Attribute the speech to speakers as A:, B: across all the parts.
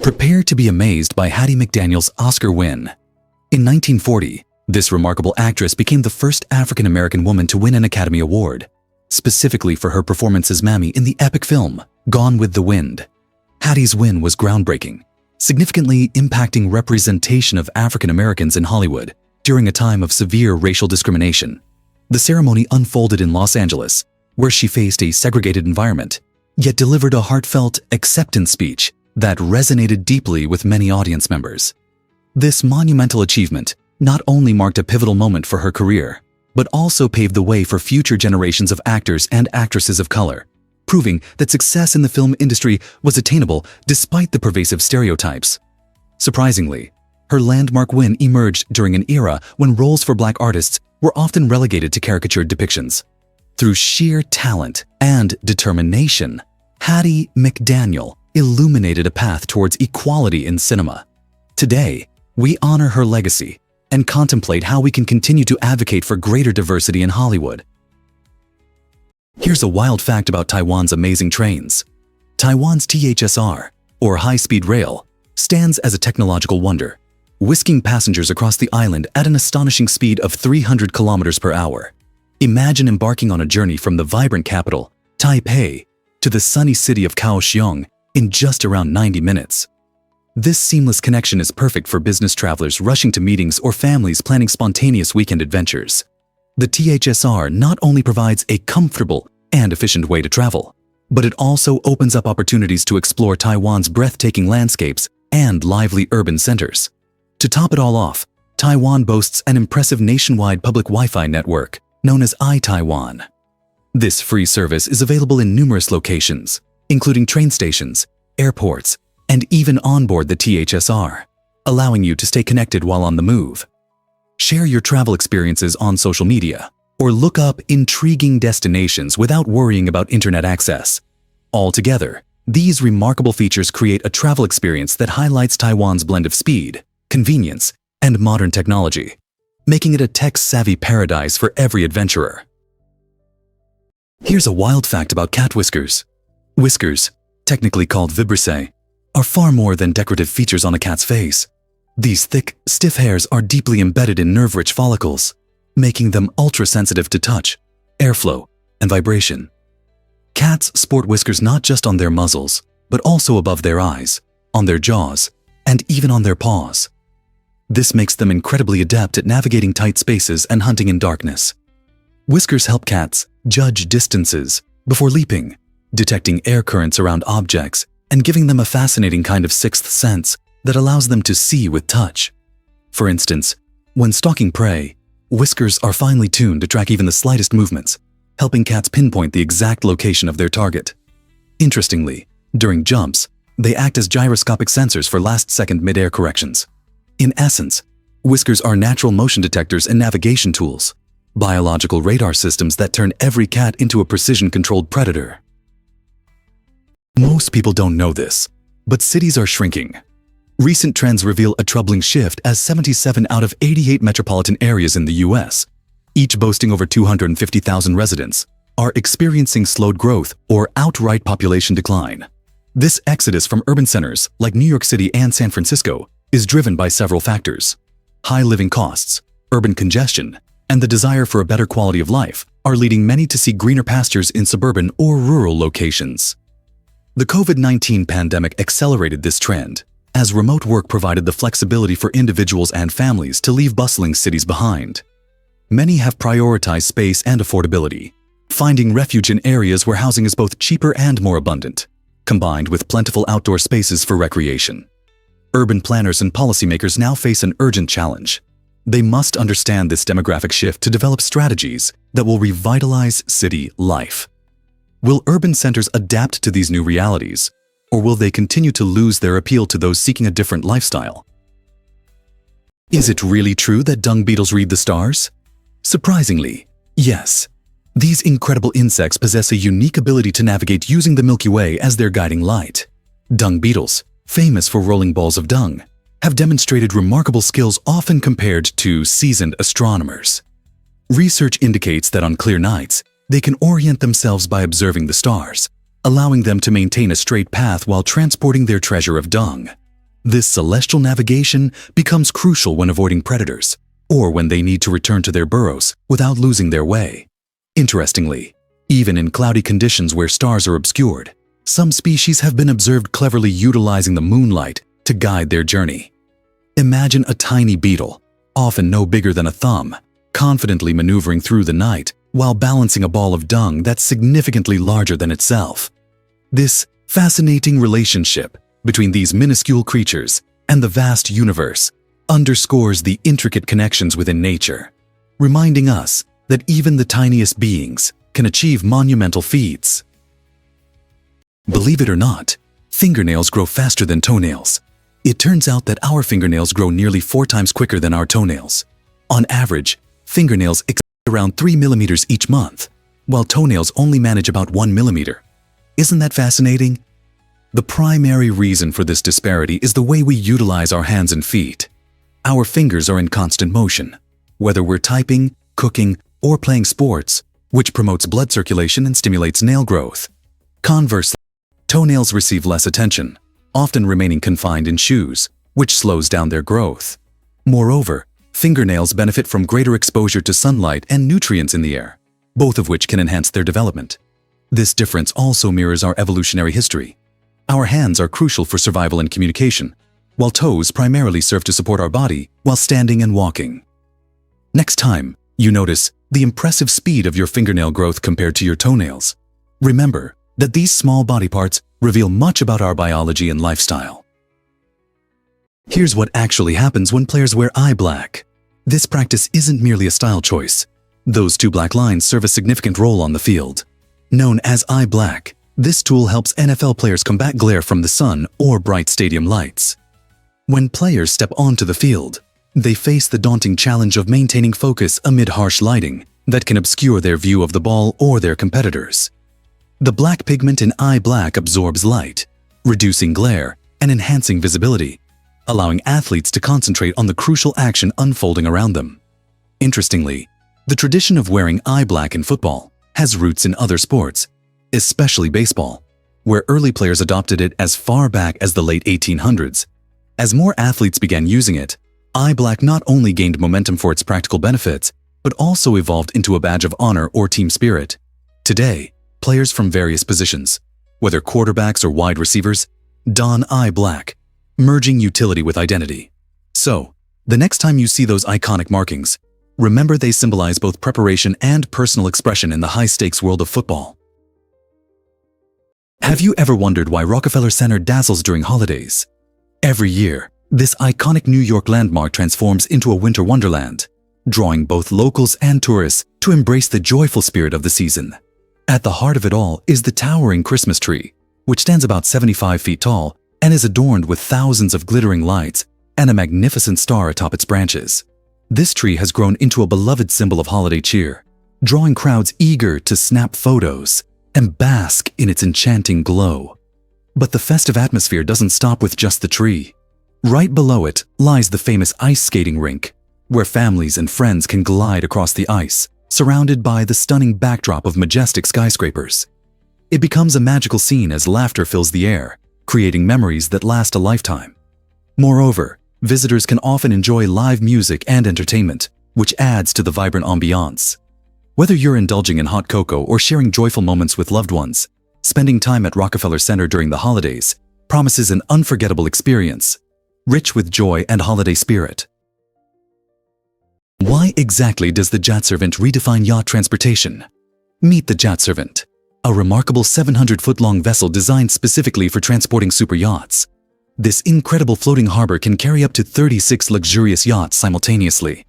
A: Prepare to be amazed by Hattie McDaniel's Oscar win. In 1940, this remarkable actress became the first African-American woman to win an Academy Award, specifically for her performance as Mammy in the epic film Gone with the Wind. Hattie's win was groundbreaking, significantly impacting representation of African Americans in Hollywood during a time of severe racial discrimination. The ceremony unfolded in Los Angeles, where she faced a segregated environment, yet delivered a heartfelt acceptance speech that resonated deeply with many audience members. This monumental achievement not only marked a pivotal moment for her career, but also paved the way for future generations of actors and actresses of color, proving that success in the film industry was attainable despite the pervasive stereotypes. Surprisingly, her landmark win emerged during an era when roles for Black artists were often relegated to caricatured depictions. Through sheer talent and determination, Hattie McDaniel illuminated a path towards equality in cinema. Today, we honor her legacy and contemplate how we can continue to advocate for greater diversity in Hollywood. Here's a wild fact about Taiwan's amazing trains. Taiwan's THSR, or high-speed rail, stands as a technological wonder, whisking passengers across the island at an astonishing speed of 300 kilometers per hour. Imagine embarking on a journey from the vibrant capital, Taipei, to the sunny city of Kaohsiung in just around 90 minutes. This seamless connection is perfect for business travelers rushing to meetings or families planning spontaneous weekend adventures. The THSR not only provides a comfortable and efficient way to travel, but it also opens up opportunities to explore Taiwan's breathtaking landscapes and lively urban centers. To top it all off, Taiwan boasts an impressive nationwide public Wi-Fi network known as iTaiwan. This free service is available in numerous locations, including train stations, airports, and even onboard the THSR, allowing you to stay connected while on the move. Share your travel experiences on social media, or look up intriguing destinations without worrying about internet access. Altogether, these remarkable features create a travel experience that highlights Taiwan's blend of speed, convenience, and modern technology, making it a tech-savvy paradise for every adventurer. Here's a wild fact about cat whiskers. Whiskers, technically called vibrissae, are far more than decorative features on a cat's face. These thick, stiff hairs are deeply embedded in nerve-rich follicles, making them ultra-sensitive to touch, airflow, and vibration. Cats sport whiskers not just on their muzzles, but also above their eyes, on their jaws, and even on their paws. This makes them incredibly adept at navigating tight spaces and hunting in darkness. Whiskers help cats judge distances before leaping, detecting air currents around objects, and giving them a fascinating kind of sixth sense that allows them to see with touch. For instance, when stalking prey, whiskers are finely tuned to track even the slightest movements, helping cats pinpoint the exact location of their target. Interestingly, during jumps, they act as gyroscopic sensors for last-second mid-air corrections. In essence, whiskers are natural motion detectors and navigation tools, biological radar systems that turn every cat into a precision-controlled predator. Most people don't know this, but cities are shrinking. Recent trends reveal a troubling shift as 77 out of 88 metropolitan areas in the US, each boasting over 250,000 residents, are experiencing slowed growth or outright population decline. This exodus from urban centers like New York City and San Francisco is driven by several factors. High living costs, urban congestion, and the desire for a better quality of life are leading many to seek greener pastures in suburban or rural locations. The COVID-19 pandemic accelerated this trend, as remote work provided the flexibility for individuals and families to leave bustling cities behind. Many have prioritized space and affordability, finding refuge in areas where housing is both cheaper and more abundant, combined with plentiful outdoor spaces for recreation. Urban planners and policymakers now face an urgent challenge. They must understand this demographic shift to develop strategies that will revitalize city life. Will urban centers adapt to these new realities, or will they continue to lose their appeal to those seeking a different lifestyle? Is it really true that dung beetles read the stars? Surprisingly, yes. These incredible insects possess a unique ability to navigate using the Milky Way as their guiding light. Dung beetles, famous for rolling balls of dung, have demonstrated remarkable skills often compared to seasoned astronomers. Research indicates that on clear nights, they can orient themselves by observing the stars, allowing them to maintain a straight path while transporting their treasure of dung. This celestial navigation becomes crucial when avoiding predators, or when they need to return to their burrows without losing their way. Interestingly, even in cloudy conditions where stars are obscured, some species have been observed cleverly utilizing the moonlight to guide their journey. Imagine a tiny beetle, often no bigger than a thumb, confidently maneuvering through the night while balancing a ball of dung that's significantly larger than itself. This fascinating relationship between these minuscule creatures and the vast universe underscores the intricate connections within nature, reminding us that even the tiniest beings can achieve monumental feats. Believe it or not, fingernails grow faster than toenails. It turns out that our fingernails grow nearly 4 times quicker than our toenails. On average, fingernails extend around 3 millimeters each month, while toenails only manage about 1 millimeter. Isn't that fascinating? The primary reason for this disparity is the way we utilize our hands and feet. Our fingers are in constant motion, whether we're typing, cooking, or playing sports, which promotes blood circulation and stimulates nail growth. Conversely, toenails receive less attention, often remaining confined in shoes, which slows down their growth. Moreover, fingernails benefit from greater exposure to sunlight and nutrients in the air, both of which can enhance their development. This difference also mirrors our evolutionary history. Our hands are crucial for survival and communication, while toes primarily serve to support our body while standing and walking. Next time you notice the impressive speed of your fingernail growth compared to your toenails, remember that these small body parts reveal much about our biology and lifestyle. Here's what actually happens when players wear eye black. This practice isn't merely a style choice. Those 2 black lines serve a significant role on the field. Known as eye black, this tool helps NFL players combat glare from the sun or bright stadium lights. When players step onto the field, they face the daunting challenge of maintaining focus amid harsh lighting that can obscure their view of the ball or their competitors. The black pigment in eye black absorbs light, reducing glare and enhancing visibility, allowing athletes to concentrate on the crucial action unfolding around them. Interestingly, the tradition of wearing eye black in football has roots in other sports, especially baseball, where early players adopted it as far back as the late 1800s. As more athletes began using it, eye black not only gained momentum for its practical benefits, but also evolved into a badge of honor or team spirit. Today, players from various positions, whether quarterbacks or wide receivers, don eye black, merging utility with identity. So, the next time you see those iconic markings, remember they symbolize both preparation and personal expression in the high-stakes world of football. Have you ever wondered why Rockefeller Center dazzles during holidays? Every year, this iconic New York landmark transforms into a winter wonderland, drawing both locals and tourists to embrace the joyful spirit of the season. At the heart of it all is the towering Christmas tree, which stands about 75 feet tall and is adorned with thousands of glittering lights and a magnificent star atop its branches. This tree has grown into a beloved symbol of holiday cheer, drawing crowds eager to snap photos and bask in its enchanting glow. But the festive atmosphere doesn't stop with just the tree. Right below it lies the famous ice skating rink, where families and friends can glide across the ice, surrounded by the stunning backdrop of majestic skyscrapers. It becomes a magical scene as laughter fills the air, creating memories that last a lifetime. Moreover, visitors can often enjoy live music and entertainment, which adds to the vibrant ambiance. Whether you're indulging in hot cocoa or sharing joyful moments with loved ones, spending time at Rockefeller Center during the holidays promises an unforgettable experience, rich with joy and holiday spirit. Why exactly does the Jet Servant redefine yacht transportation? Meet the Jet Servant, a remarkable 700-foot-long vessel designed specifically for transporting super yachts. This incredible floating harbor can carry up to 36 luxurious yachts simultaneously.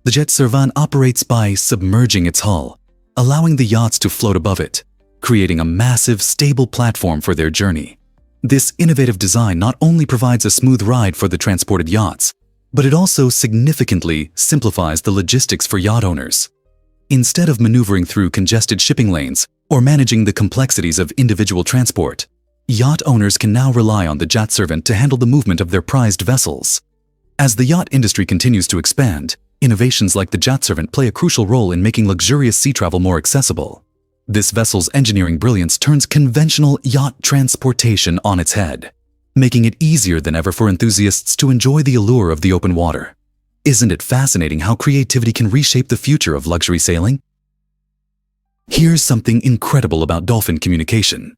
A: The Jet Servant operates by submerging its hull, allowing the yachts to float above it, creating a massive, stable platform for their journey. This innovative design not only provides a smooth ride for the transported yachts, but it also significantly simplifies the logistics for yacht owners. Instead of maneuvering through congested shipping lanes or managing the complexities of individual transport, yacht owners can now rely on the Jet Servant to handle the movement of their prized vessels. As the yacht industry continues to expand, innovations like the Jet Servant play a crucial role in making luxurious sea travel more accessible. This vessel's engineering brilliance turns conventional yacht transportation on its head. making it easier than ever for enthusiasts to enjoy the allure of the open water. Isn't it fascinating how creativity can reshape the future of luxury sailing? Here's something incredible about dolphin communication.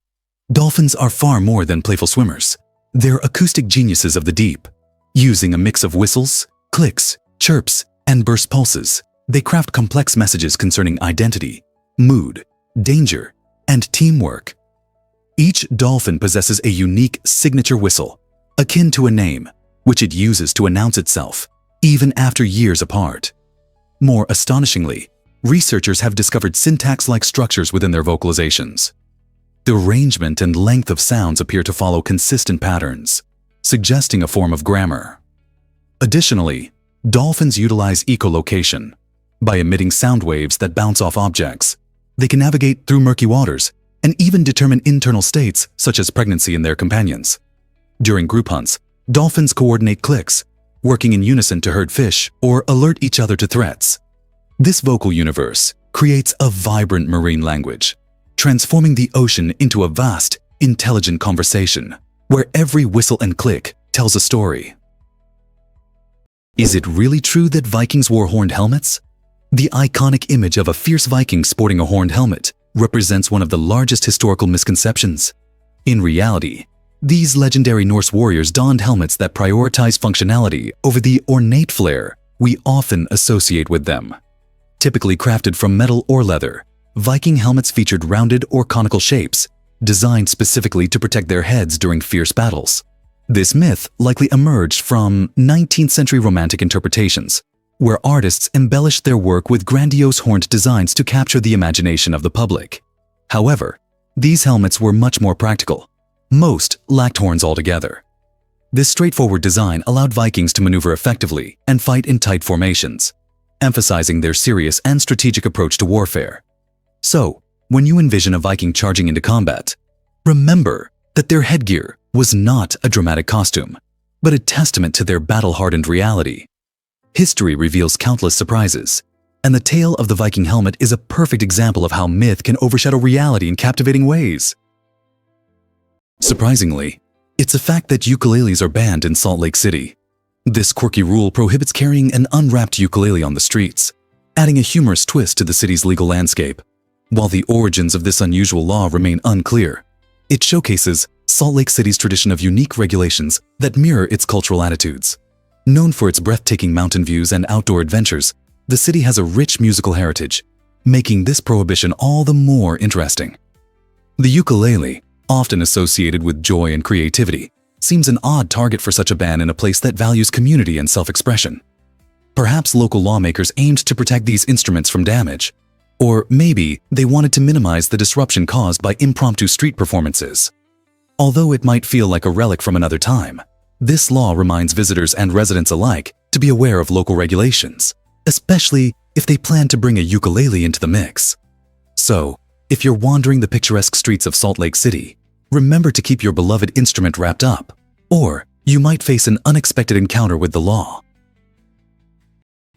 A: Dolphins are far more than playful swimmers. They're acoustic geniuses of the deep. Using a mix of whistles, clicks, chirps, and burst pulses, they craft complex messages concerning identity, mood, danger, and teamwork. Each dolphin possesses a unique signature whistle, akin to a name, which it uses to announce itself, even after years apart. More astonishingly, researchers have discovered syntax-like structures within their vocalizations. The arrangement and length of sounds appear to follow consistent patterns, suggesting a form of grammar. Additionally, dolphins utilize echolocation. By emitting sound waves that bounce off objects, they can navigate through murky waters and even determine internal states such as pregnancy in their companions. During group hunts, dolphins coordinate clicks, working in unison to herd fish or alert each other to threats. This vocal universe creates a vibrant marine language, transforming the ocean into a vast, intelligent conversation where every whistle and click tells a story. Is it really true that Vikings wore horned helmets? The iconic image of a fierce Viking sporting a horned helmet represents one of the largest historical misconceptions. In reality, these legendary Norse warriors donned helmets that prioritize functionality over the ornate flair we often associate with them. Typically crafted from metal or leather, Viking helmets featured rounded or conical shapes, designed specifically to protect their heads during fierce battles. This myth likely emerged from 19th century Romantic interpretations, where artists embellished their work with grandiose horned designs to capture the imagination of the public. However, these helmets were much more practical. Most lacked horns altogether. This straightforward design allowed Vikings to maneuver effectively and fight in tight formations, emphasizing their serious and strategic approach to warfare. So, when you envision a Viking charging into combat, remember that their headgear was not a dramatic costume, but a testament to their battle-hardened reality. History reveals countless surprises, and the tale of the Viking helmet is a perfect example of how myth can overshadow reality in captivating ways. Surprisingly, it's a fact that ukuleles are banned in Salt Lake City. This quirky rule prohibits carrying an unwrapped ukulele on the streets, adding a humorous twist to the city's legal landscape. While the origins of this unusual law remain unclear, it showcases Salt Lake City's tradition of unique regulations that mirror its cultural attitudes. Known for its breathtaking mountain views and outdoor adventures, the city has a rich musical heritage, making this prohibition all the more interesting. The ukulele, often associated with joy and creativity, seems an odd target for such a ban in a place that values community and self-expression. Perhaps local lawmakers aimed to protect these instruments from damage, or maybe they wanted to minimize the disruption caused by impromptu street performances. Although it might feel like a relic from another time, this law reminds visitors and residents alike to be aware of local regulations, especially if they plan to bring a ukulele into the mix. So, if you're wandering the picturesque streets of Salt Lake City, remember to keep your beloved instrument wrapped up, or you might face an unexpected encounter with the law.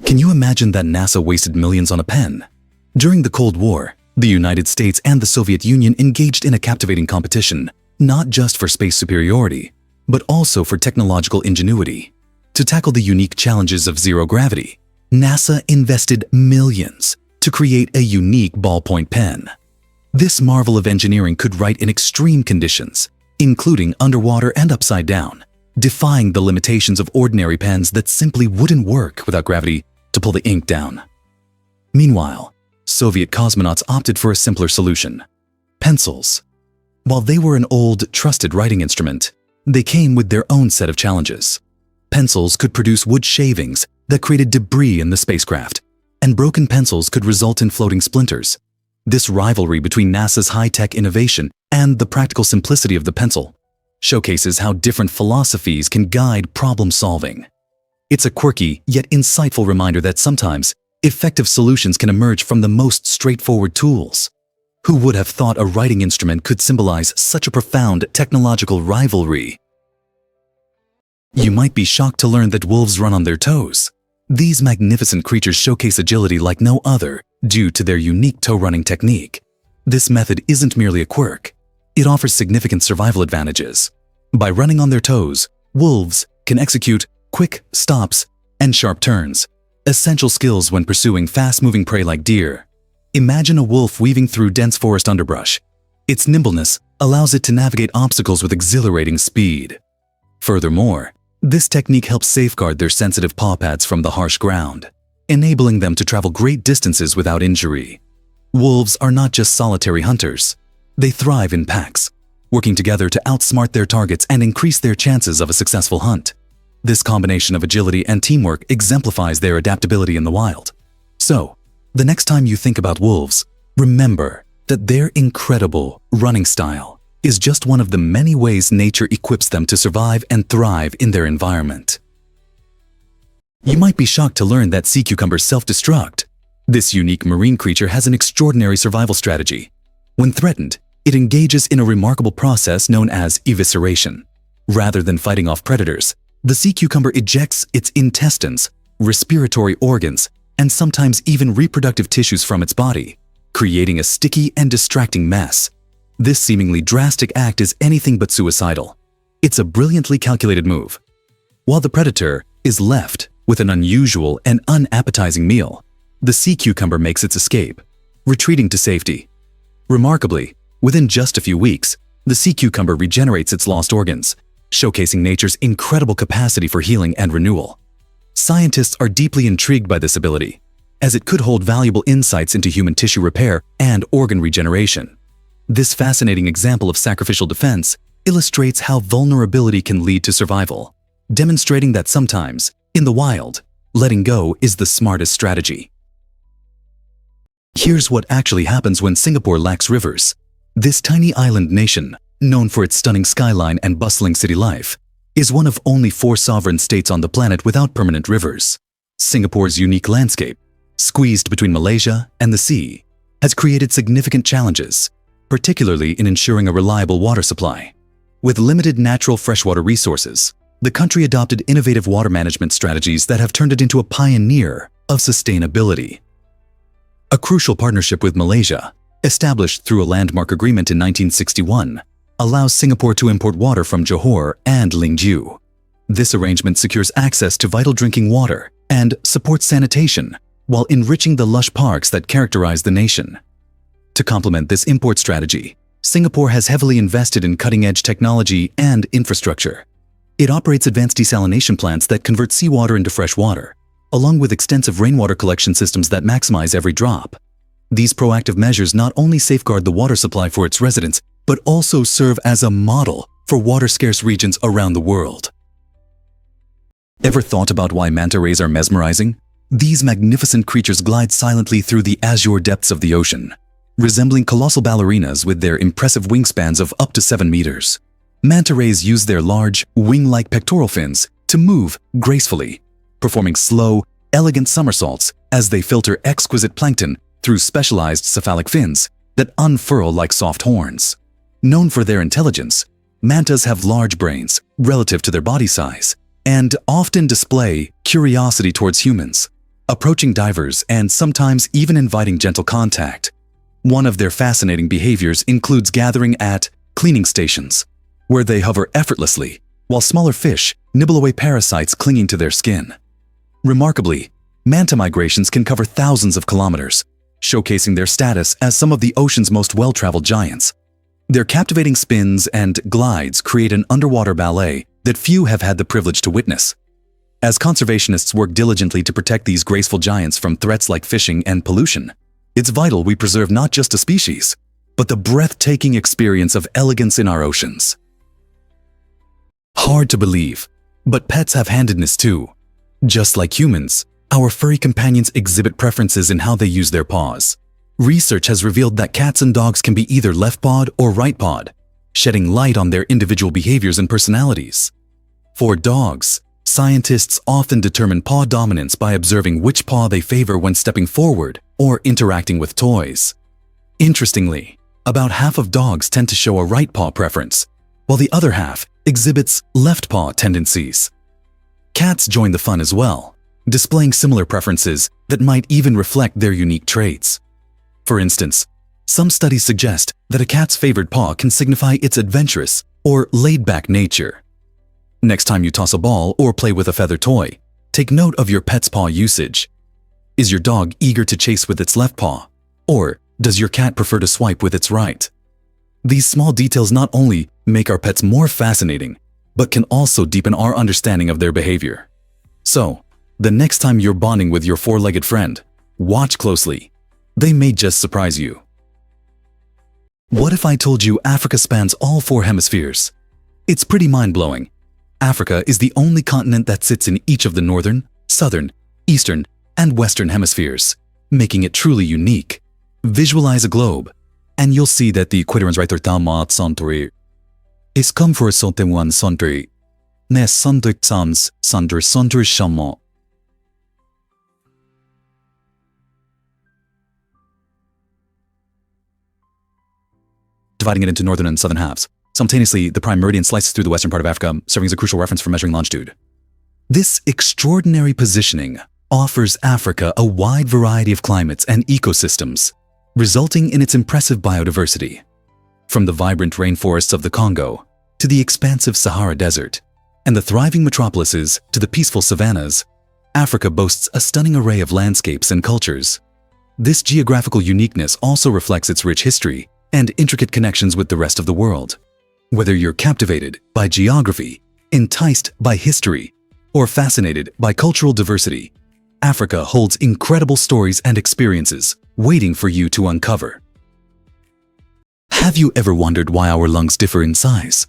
A: Can you imagine that NASA wasted millions on a pen? During the Cold War, the United States and the Soviet Union engaged in a captivating competition, not just for space superiority, but also for technological ingenuity. To tackle the unique challenges of zero gravity, NASA invested millions to create a unique ballpoint pen. This marvel of engineering could write in extreme conditions, including underwater and upside down, defying the limitations of ordinary pens that simply wouldn't work without gravity to pull the ink down. Meanwhile, Soviet cosmonauts opted for a simpler solution: pencils. While they were an old, trusted writing instrument, they came with their own set of challenges. Pencils could produce wood shavings that created debris in the spacecraft, and broken pencils could result in floating splinters. This rivalry between NASA's high-tech innovation and the practical simplicity of the pencil showcases how different philosophies can guide problem-solving. It's a quirky yet insightful reminder that sometimes effective solutions can emerge from the most straightforward tools. Who would have thought a writing instrument could symbolize such a profound technological rivalry? You might be shocked to learn that wolves run on their toes. These magnificent creatures showcase agility like no other due to their unique toe-running technique. This method isn't merely a quirk. It offers significant survival advantages. By running on their toes, wolves can execute quick stops and sharp turns, essential skills when pursuing fast-moving prey like deer. Imagine a wolf weaving through dense forest underbrush. Its nimbleness allows it to navigate obstacles with exhilarating speed. Furthermore, this technique helps safeguard their sensitive paw pads from the harsh ground, enabling them to travel great distances without injury. Wolves are not just solitary hunters. They thrive in packs, working together to outsmart their targets and increase their chances of a successful hunt. This combination of agility and teamwork exemplifies their adaptability in the wild. So, the next time you think about wolves, remember that their incredible running style is just one of the many ways nature equips them to survive and thrive in their environment. You might be shocked to learn that sea cucumbers self-destruct. This unique marine creature has an extraordinary survival strategy. When threatened, it engages in a remarkable process known as evisceration. Rather than fighting off predators, the sea cucumber ejects its intestines, respiratory organs, and sometimes even reproductive tissues from its body, creating a sticky and distracting mess. This seemingly drastic act is anything but suicidal. It's a brilliantly calculated move. While the predator is left with an unusual and unappetizing meal, the sea cucumber makes its escape, retreating to safety. Remarkably, within just a few weeks, the sea cucumber regenerates its lost organs, showcasing nature's incredible capacity for healing and renewal. Scientists are deeply intrigued by this ability, as it could hold valuable insights into human tissue repair and organ regeneration. This fascinating example of sacrificial defense illustrates how vulnerability can lead to survival, demonstrating that sometimes, in the wild, letting go is the smartest strategy. Here's what actually happens when Singapore lacks rivers. This tiny island nation, known for its stunning skyline and bustling city life, is one of only 4 sovereign states on the planet without permanent rivers. Singapore's unique landscape, squeezed between Malaysia and the sea, has created significant challenges, particularly in ensuring a reliable water supply. With limited natural freshwater resources, the country adopted innovative water management strategies that have turned it into a pioneer of sustainability. A crucial partnership with Malaysia, established through a landmark agreement in 1961, allows Singapore to import water from Johor and Lingju. This arrangement secures access to vital drinking water and supports sanitation while enriching the lush parks that characterize the nation. To complement this import strategy, Singapore has heavily invested in cutting-edge technology and infrastructure. It operates advanced desalination plants that convert seawater into fresh water, along with extensive rainwater collection systems that maximize every drop. These proactive measures not only safeguard the water supply for its residents, but also serve as a model for water-scarce regions around the world. Ever thought about why manta rays are mesmerizing? These magnificent creatures glide silently through the azure depths of the ocean, resembling colossal ballerinas with their impressive wingspans of up to 7 meters. Manta rays use their large, wing-like pectoral fins to move gracefully, performing slow, elegant somersaults as they filter exquisite plankton through specialized cephalic fins that unfurl like soft horns. Known for their intelligence, mantas have large brains relative to their body size and often display curiosity towards humans, approaching divers and sometimes even inviting gentle contact. One of their fascinating behaviors includes gathering at cleaning stations, where they hover effortlessly while smaller fish nibble away parasites clinging to their skin. Remarkably, manta migrations can cover thousands of kilometers, showcasing their status as some of the ocean's most well-traveled giants. Their captivating spins and glides create an underwater ballet that few have had the privilege to witness. As conservationists work diligently to protect these graceful giants from threats like fishing and pollution, it's vital we preserve not just a species, but the breathtaking experience of elegance in our oceans. Hard to believe, but pets have handedness too. Just like humans, our furry companions exhibit preferences in how they use their paws. Research has revealed that cats and dogs can be either left-pawed or right-pawed, shedding light on their individual behaviors and personalities. For dogs, scientists often determine paw dominance by observing which paw they favor when stepping forward or interacting with toys. Interestingly, about half of dogs tend to show a right paw preference, while the other half exhibits left paw tendencies. Cats join the fun as well, displaying similar preferences that might even reflect their unique traits. For instance, some studies suggest that a cat's favored paw can signify its adventurous or laid-back nature. Next time you toss a ball or play with a feather toy, take note of your pet's paw usage. Is your dog eager to chase with its left paw, or does your cat prefer to swipe with its right? These small details not only make our pets more fascinating, but can also deepen our understanding of their behavior. So, the next time you're bonding with your four-legged friend, watch closely. They may just surprise you. What if I told you Africa spans all four hemispheres? It's pretty mind-blowing. Africa is the only continent that sits in each of the northern, southern, eastern, and western hemispheres, making it truly unique. Visualize a globe, and you'll see that the equator is right there century. Is come for a one century. Ne centric sans centre shamo. Dividing it into northern and southern halves. Simultaneously, the prime meridian slices through the western part of Africa, serving as a crucial reference for measuring longitude. This extraordinary positioning offers Africa a wide variety of climates and ecosystems, resulting in its impressive biodiversity. From the vibrant rainforests of the Congo to the expansive Sahara Desert and the thriving metropolises to the peaceful savannas, Africa boasts a stunning array of landscapes and cultures. This geographical uniqueness also reflects its rich history and intricate connections with the rest of the world. Whether you're captivated by geography, enticed by history, or fascinated by cultural diversity, Africa holds incredible stories and experiences waiting for you to uncover. Have you ever wondered why our lungs differ in size?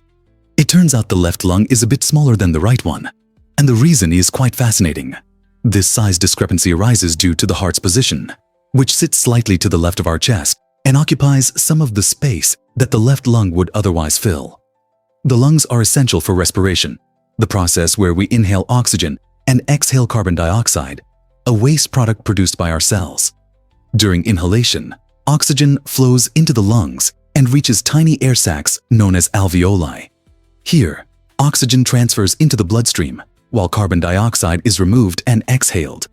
A: It turns out the left lung is a bit smaller than the right one, and the reason is quite fascinating. This size discrepancy arises due to the heart's position, which sits slightly to the left of our chest and occupies some of the space that the left lung would otherwise fill. The lungs are essential for respiration, the process where we inhale oxygen and exhale carbon dioxide, a waste product produced by our cells. During inhalation, oxygen flows into the lungs and reaches tiny air sacs known as alveoli. Here, oxygen transfers into the bloodstream, while carbon dioxide is removed and exhaled.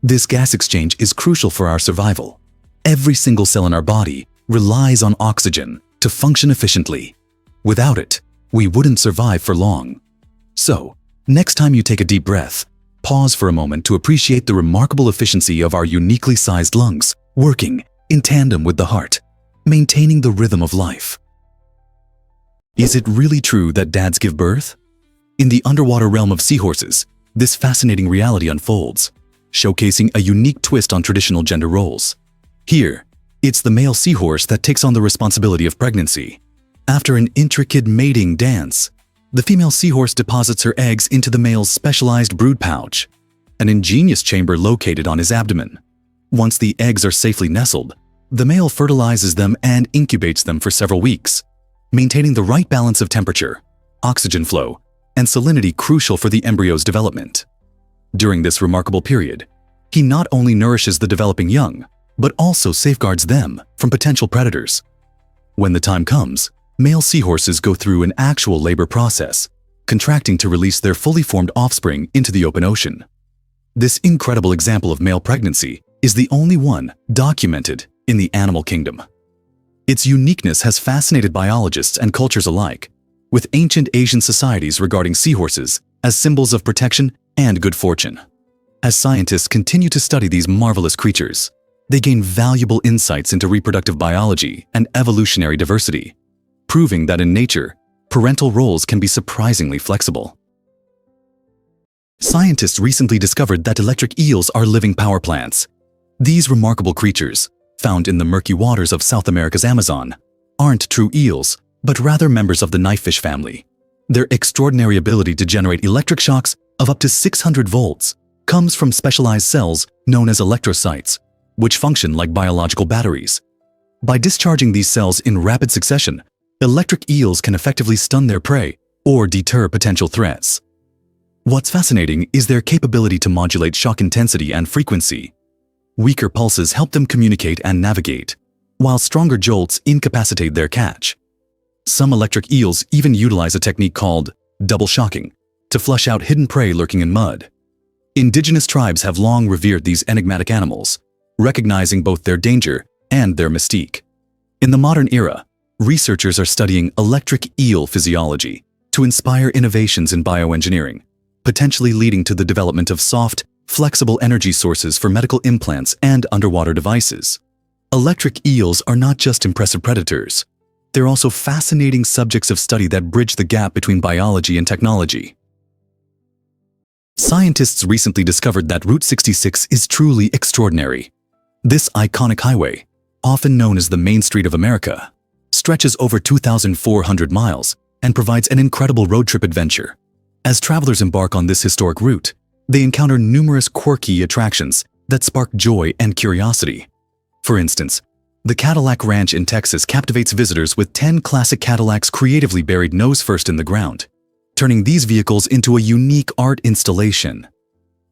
A: This gas exchange is crucial for our survival. Every single cell in our body relies on oxygen to function efficiently. Without it, we wouldn't survive for long. So, next time you take a deep breath, pause for a moment to appreciate the remarkable efficiency of our uniquely sized lungs, working in tandem with the heart, maintaining the rhythm of life. Is it really true that dads give birth? In the underwater realm of seahorses, this fascinating reality unfolds, showcasing a unique twist on traditional gender roles. Here, it's the male seahorse that takes on the responsibility of pregnancy. After an intricate mating dance, the female seahorse deposits her eggs into the male's specialized brood pouch, an ingenious chamber located on his abdomen. Once the eggs are safely nestled, the male fertilizes them and incubates them for several weeks, maintaining the right balance of temperature, oxygen flow, and salinity crucial for the embryo's development. During this remarkable period, he not only nourishes the developing young, but also safeguards them from potential predators. When the time comes, male seahorses go through an actual labor process, contracting to release their fully formed offspring into the open ocean. This incredible example of male pregnancy is the only one documented in the animal kingdom. Its uniqueness has fascinated biologists and cultures alike, with ancient Asian societies regarding seahorses as symbols of protection and good fortune. As scientists continue to study these marvelous creatures, they gain valuable insights into reproductive biology and evolutionary diversity, proving that in nature, parental roles can be surprisingly flexible. Scientists recently discovered that electric eels are living power plants. These remarkable creatures, found in the murky waters of South America's Amazon, aren't true eels, but rather members of the knifefish family. Their extraordinary ability to generate electric shocks of up to 600 volts comes from specialized cells known as electrocytes, which function like biological batteries. By discharging these cells in rapid succession, electric eels can effectively stun their prey or deter potential threats. What's fascinating is their capability to modulate shock intensity and frequency. Weaker pulses help them communicate and navigate, while stronger jolts incapacitate their catch. Some electric eels even utilize a technique called double shocking to flush out hidden prey lurking in mud. Indigenous tribes have long revered these enigmatic animals, recognizing both their danger and their mystique. In the modern era, researchers are studying electric eel physiology to inspire innovations in bioengineering, potentially leading to the development of soft, flexible energy sources for medical implants and underwater devices. Electric eels are not just impressive predators. They're also fascinating subjects of study that bridge the gap between biology and technology. Scientists recently discovered that Route 66 is truly extraordinary. This iconic highway, often known as the Main Street of America, stretches over 2,400 miles and provides an incredible road trip adventure. As travelers embark on this historic route, they encounter numerous quirky attractions that spark joy and curiosity. For instance, the Cadillac Ranch in Texas captivates visitors with 10 classic Cadillacs creatively buried nose first in the ground, turning these vehicles into a unique art installation.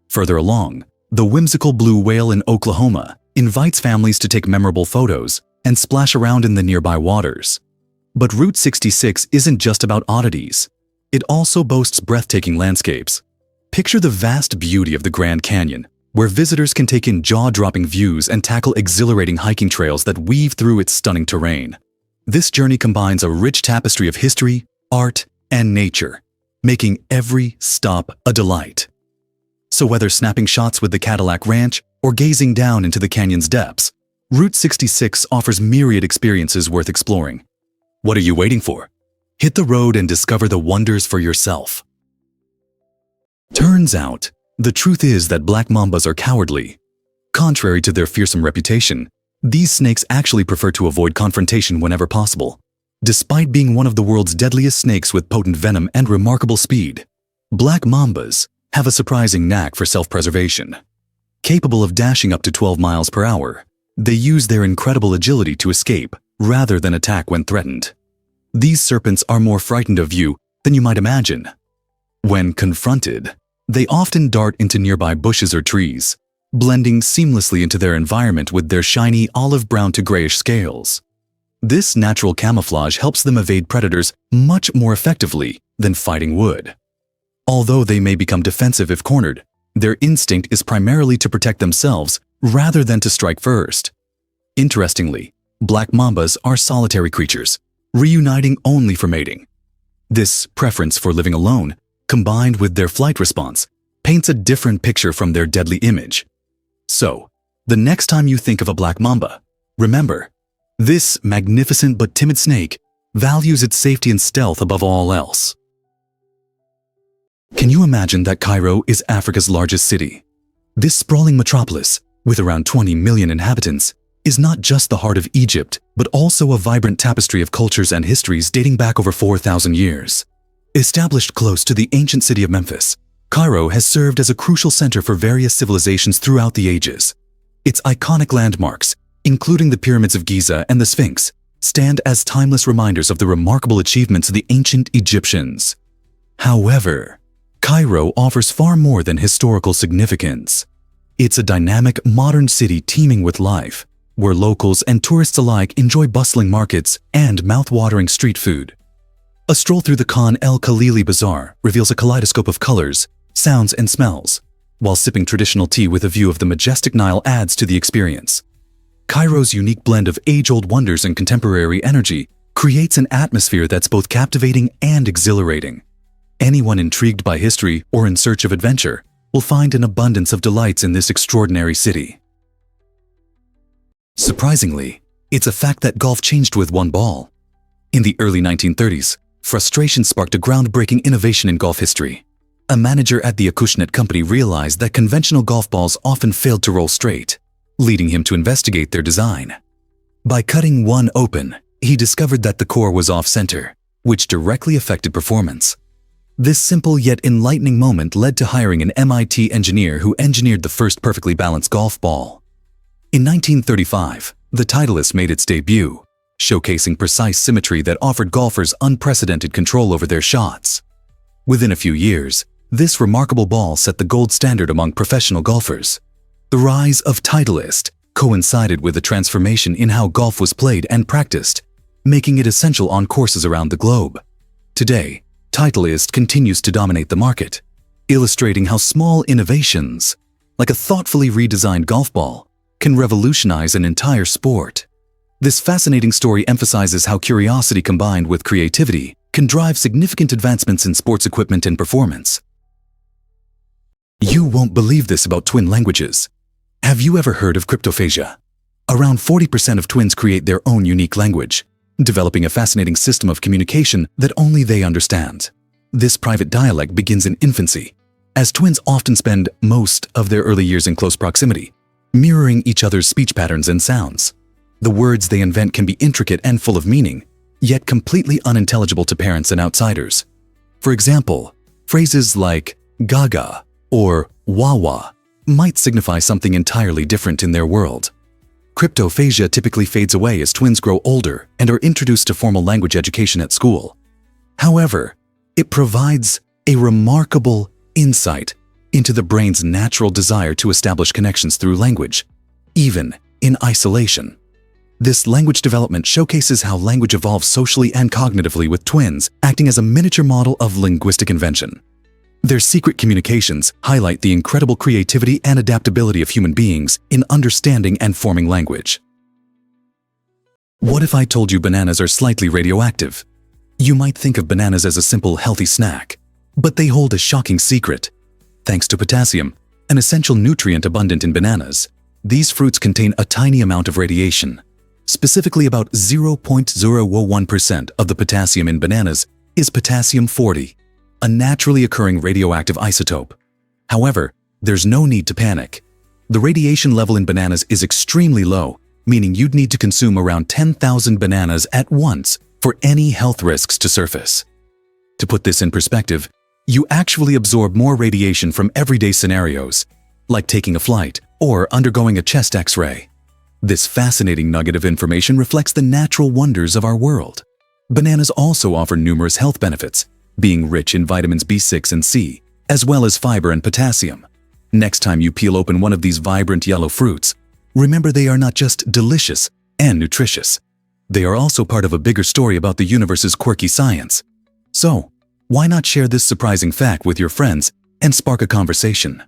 A: Further along, the whimsical blue whale in Oklahoma invites families to take memorable photos and splash around in the nearby waters. But Route 66 isn't just about oddities. It also boasts breathtaking landscapes. Picture the vast beauty of the Grand Canyon, where visitors can take in jaw-dropping views and tackle exhilarating hiking trails that weave through its stunning terrain. This journey combines a rich tapestry of history, art, and nature, making every stop a delight. So whether snapping shots with the Cadillac Ranch or gazing down into the canyon's depths, Route 66 offers myriad experiences worth exploring. What are you waiting for? Hit the road and discover the wonders for yourself. Turns out, the truth is that black mambas are cowardly. Contrary to their fearsome reputation, these snakes actually prefer to avoid confrontation whenever possible. Despite being one of the world's deadliest snakes with potent venom and remarkable speed, black mambas have a surprising knack for self-preservation. Capable of dashing up to 12 miles per hour, they use their incredible agility to escape rather than attack when threatened. These serpents are more frightened of you than you might imagine. When confronted, they often dart into nearby bushes or trees, blending seamlessly into their environment with their shiny olive brown to grayish scales. This natural camouflage helps them evade predators much more effectively than fighting would. Although they may become defensive if cornered, their instinct is primarily to protect themselves rather than to strike first. Interestingly, black mambas are solitary creatures, reuniting only for mating. This preference for living alone, combined with their flight response, paints a different picture from their deadly image. So, the next time you think of a black mamba, remember, this magnificent but timid snake values its safety and stealth above all else. Can you imagine that Cairo is Africa's largest city? This sprawling metropolis, with around 20 million inhabitants, is not just the heart of Egypt, but also a vibrant tapestry of cultures and histories dating back over 4,000 years. Established close to the ancient city of Memphis, Cairo has served as a crucial center for various civilizations throughout the ages. Its iconic landmarks, including the pyramids of Giza and the Sphinx, stand as timeless reminders of the remarkable achievements of the ancient Egyptians. However, Cairo offers far more than historical significance. It's a dynamic, modern city teeming with life, where locals and tourists alike enjoy bustling markets and mouth-watering street food. A stroll through the Khan El Khalili Bazaar reveals a kaleidoscope of colors, sounds, and smells, while sipping traditional tea with a view of the majestic Nile adds to the experience. Cairo's unique blend of age-old wonders and contemporary energy creates an atmosphere that's both captivating and exhilarating. Anyone intrigued by history or in search of adventure will find an abundance of delights in this extraordinary city. Surprisingly, it's a fact that golf changed with one ball. In the early 1930s, frustration sparked a groundbreaking innovation in golf history. A manager at the Acushnet company realized that conventional golf balls often failed to roll straight, leading him to investigate their design. By cutting one open, he discovered that the core was off-center, which directly affected performance. This simple yet enlightening moment led to hiring an MIT engineer who engineered the first perfectly balanced golf ball. In 1935, the Titleist made its debut, showcasing precise symmetry that offered golfers unprecedented control over their shots. Within a few years, this remarkable ball set the gold standard among professional golfers. The rise of Titleist coincided with a transformation in how golf was played and practiced, making it essential on courses around the globe. Today, Titleist continues to dominate the market, illustrating how small innovations, like a thoughtfully redesigned golf ball, can revolutionize an entire sport. This fascinating story emphasizes how curiosity combined with creativity can drive significant advancements in sports equipment and performance. You won't believe this about twin languages. Have you ever heard of cryptophasia? Around 40% of twins create their own unique language, developing a fascinating system of communication that only they understand. This private dialect begins in infancy, as twins often spend most of their early years in close proximity, mirroring each other's speech patterns and sounds. The words they invent can be intricate and full of meaning, yet completely unintelligible to parents and outsiders. For example, phrases like gaga or wawa might signify something entirely different in their world. Cryptophasia typically fades away as twins grow older and are introduced to formal language education at school. However, it provides a remarkable insight into the brain's natural desire to establish connections through language, even in isolation. This language development showcases how language evolves socially and cognitively, with twins acting as a miniature model of linguistic invention. Their secret communications highlight the incredible creativity and adaptability of human beings in understanding and forming language. What if I told you bananas are slightly radioactive? You might think of bananas as a simple, healthy snack, but they hold a shocking secret. Thanks to potassium, an essential nutrient abundant in bananas, these fruits contain a tiny amount of radiation. Specifically, about 0.001% of the potassium in bananas is potassium-40, a naturally occurring radioactive isotope. However, there's no need to panic. The radiation level in bananas is extremely low, meaning you'd need to consume around 10,000 bananas at once for any health risks to surface. To put this in perspective, you actually absorb more radiation from everyday scenarios, like taking a flight or undergoing a chest X-ray. This fascinating nugget of information reflects the natural wonders of our world. Bananas also offer numerous health benefits, being rich in vitamins B6 and C, as well as fiber and potassium. Next time you peel open one of these vibrant yellow fruits, remember they are not just delicious and nutritious. They are also part of a bigger story about the universe's quirky science. So, why not share this surprising fact with your friends and spark a conversation?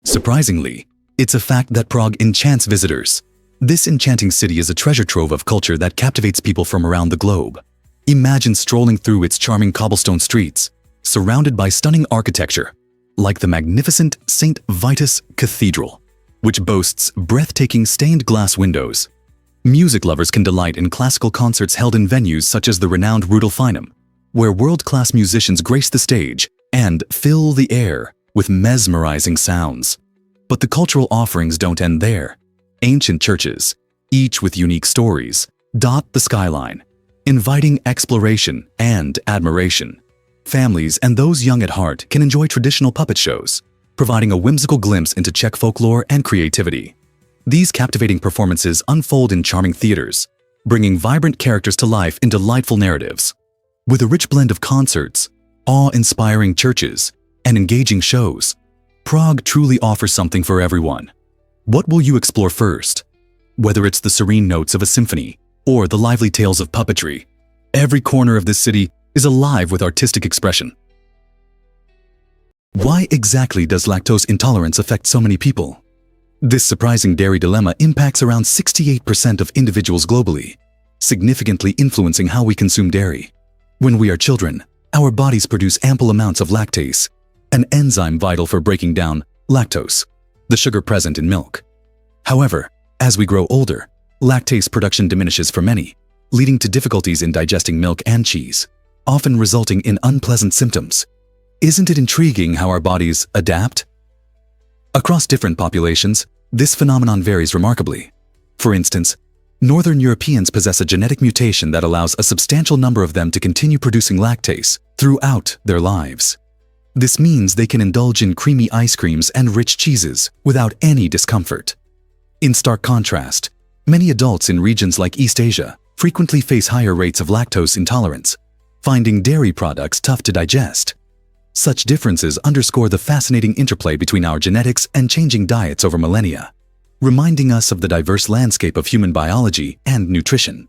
A: Surprisingly, it's a fact that Prague enchants visitors. This enchanting city is a treasure trove of culture that captivates people from around the globe. Imagine strolling through its charming cobblestone streets, surrounded by stunning architecture, like the magnificent St. Vitus Cathedral, which boasts breathtaking stained glass windows. Music lovers can delight in classical concerts held in venues such as the renowned Rudolfinum, where world-class musicians grace the stage and fill the air with mesmerizing sounds. But the cultural offerings don't end there. Ancient churches, each with unique stories, dot the skyline, inviting exploration and admiration. Families and those young at heart can enjoy traditional puppet shows, providing a whimsical glimpse into Czech folklore and creativity. These captivating performances unfold in charming theaters, bringing vibrant characters to life in delightful narratives. With a rich blend of concerts, awe-inspiring churches, and engaging shows, Prague truly offers something for everyone. What will you explore first? Whether it's the serene notes of a symphony or the lively tales of puppetry, every corner of this city is alive with artistic expression. Why exactly does lactose intolerance affect so many people? This surprising dairy dilemma impacts around 68% of individuals globally, significantly influencing how we consume dairy. When we are children, our bodies produce ample amounts of lactase, an enzyme vital for breaking down lactose, the sugar present in milk. However, as we grow older, lactase production diminishes for many, leading to difficulties in digesting milk and cheese, often resulting in unpleasant symptoms. Isn't it intriguing how our bodies adapt? Across different populations, this phenomenon varies remarkably. For instance, Northern Europeans possess a genetic mutation that allows a substantial number of them to continue producing lactase throughout their lives. This means they can indulge in creamy ice creams and rich cheeses without any discomfort. In stark contrast, many adults in regions like East Asia frequently face higher rates of lactose intolerance, finding dairy products tough to digest. Such differences underscore the fascinating interplay between our genetics and changing diets over millennia, reminding us of the diverse landscape of human biology and nutrition.